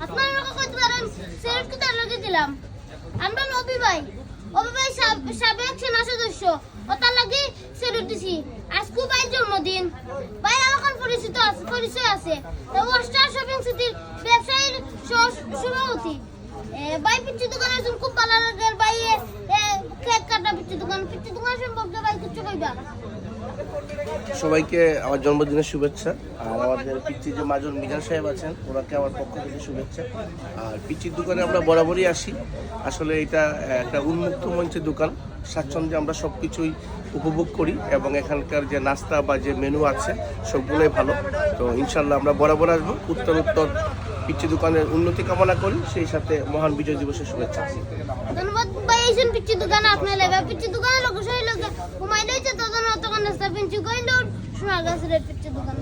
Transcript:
আপনারা কইতে পারেন সেরেট কি তার লগে দিলাম আমরা নবী ভাই সাবেক সেনা সদস্য ও তার লাগে সেরেট দিছি আজকে ভাই জন্মদিন ভাই আমার পরিচয় আছে তো ওস্টার শপিং সিটির ব্যবসায়ীর সভাপতি ভাই পিচ্চি দোকানের জন্য খুব ভালো লাগে ভাই কেক কাটা পিচ্চি দোকান সম্পর্কে ভাই কিছু কইবা সবাইকে আমার জন্মদিনের শুভেচ্ছা। আর আমাদের পিচ্চির যে মাজন মিজান সাহেব আছেন ওনাকে আমার পক্ষ থেকে শুভেচ্ছা। আর পিচ্চির দোকানে আমরা বরাবরই আসি, আসলে এটা একটা উন্মুক্ত মঞ্চের দোকান, স্বাচ্ছন্দ্যে আমরা সব কিছুই উপভোগ করি এবং এখানকার যে নাস্তা বা যে মেনু আছে সবগুলোই ভালো। তো ইনশাল্লাহ আমরা বরাবর আসবো, উত্তর পিচ্চি দোকানের উন্নতি কামনা করি, সেই সাথে মহান বিজয় দিবসের শুভেচ্ছা। ধন্যবাদ ভাই। এইজন পিচ্চি দোকান আপনি লেবা পিচ্চি দোকানের লোক সেই লোক ঘুমাই লইছে তখন অতক্ষণ রাস্তা পিচ্চি কইলো শোনা গেছে পিচ্চি দোকান।